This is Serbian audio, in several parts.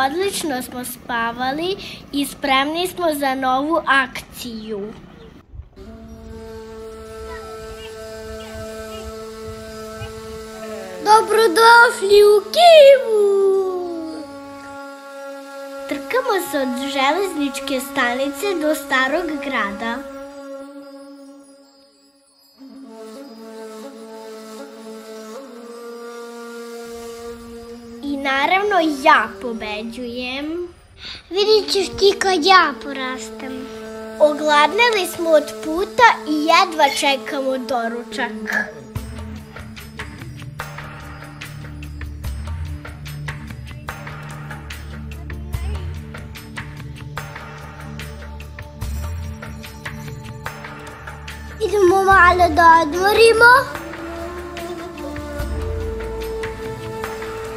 odlično smo spavali i spremni smo za novu akciju. Dobrodošli u Kivu! Trkamo se od železničke stanice do Starog grada. I naravno ja pobeđujem. Vidit ćeš ti kad ja porastem. Ogladneli smo od puta i jedva čekamo doručak. Idemo malo da odmorimo.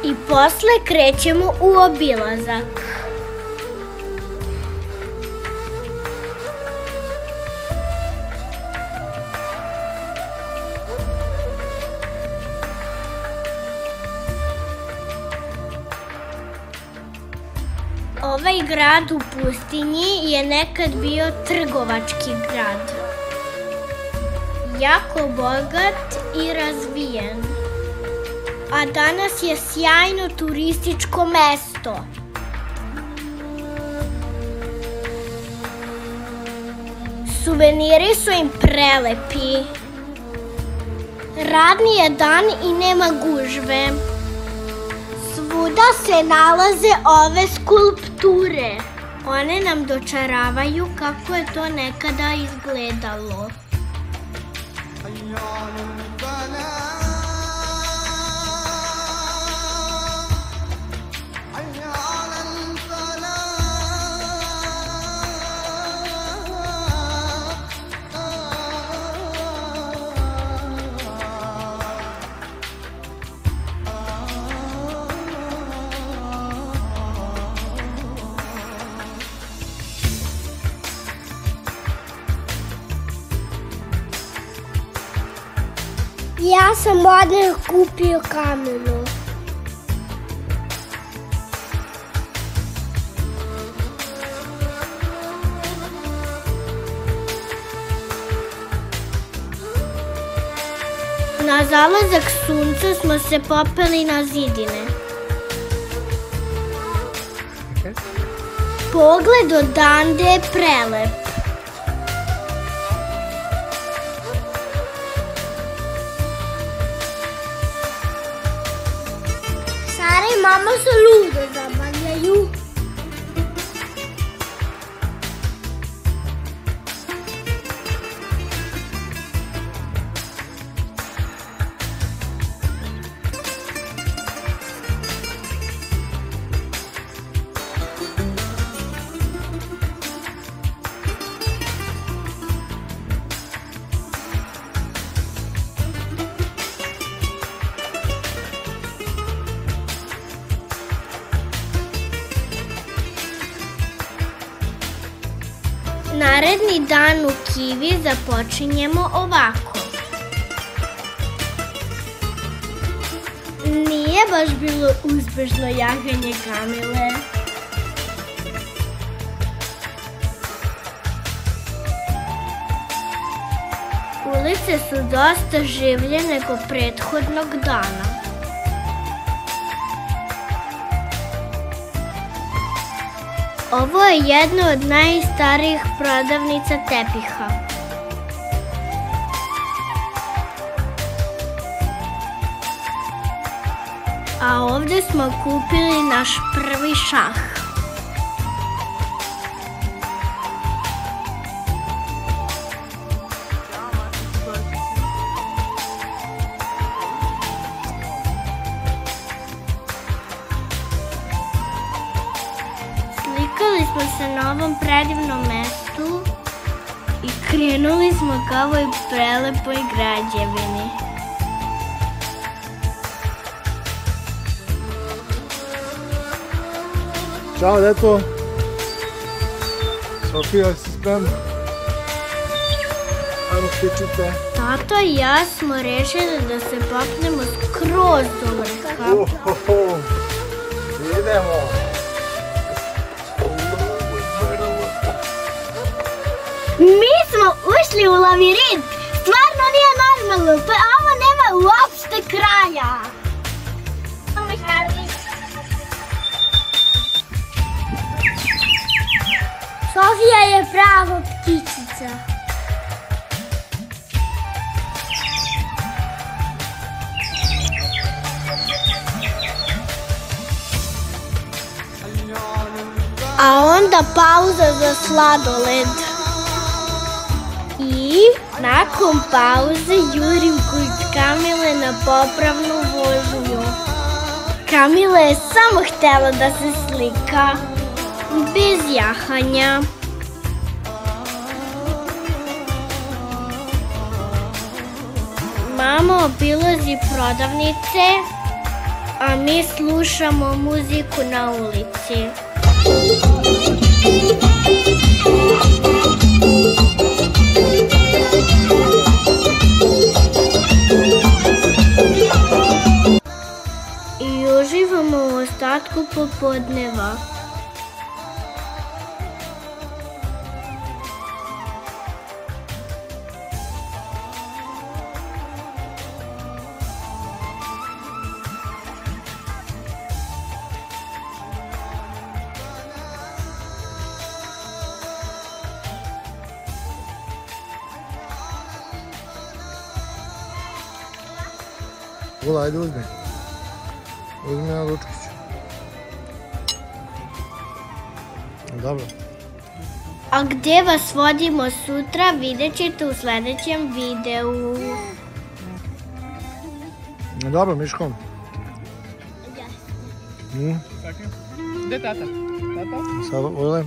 I posle krećemo u obilazak. Ovaj grad u pustinji je nekad bio trgovački grad. Jako bogat i razvijen. A danas je sjajno turističko mesto. Suveniri su im prelepi. Radni je dan i nema gužve. Svuda se nalaze ove skulpture. One nam dočaravaju kako je to nekada izgledalo. Ja sam odmah kupio kamenu. Na zalazak sunca smo se popeli na zidine. Pogled odande je prelep. Sara i mama se ludo zabavljaju. Naredni dan u Kivi započinjemo ovako. Nije baš bilo uspešno jahanje kamile. Ulice su dosta življe nego prethodnog dana. Ovo je jedna od najstarijih prodavnica tepiha. A ovdje smo kupili naš prvi šah. Slikali smo se na ovom predivnom mestu i krenuli smo ka ovoj prelepoj građevini. Ćao, deto. Sofija, si spremna? Ajmo, pičite. Tato i ja smo rešili da se popnemo skroz do vrha. Idemo. Mi smo ušli u lavirint. Stvarno nije normalno. Pa ovo nema uopšte kraja. Sofija je prava ptičica. A onda pauza za sladoled. I nakon pauze jurim kod Kamile na popravnu vožnju. Kamila je samo htjela da se slika, bez jahanja. Mama obilazi prodavnice, a mi slušamo muziku na ulici. I uživamo u ostatku popodneva. Vula, ajde uzmi. Uzmi jedan ručkić. Dobro. A gdje vas vodimo sutra vidjet ćete u sljedećem videu. Dobro, Miško. Gdje tata? Tata? Sad, ovdje.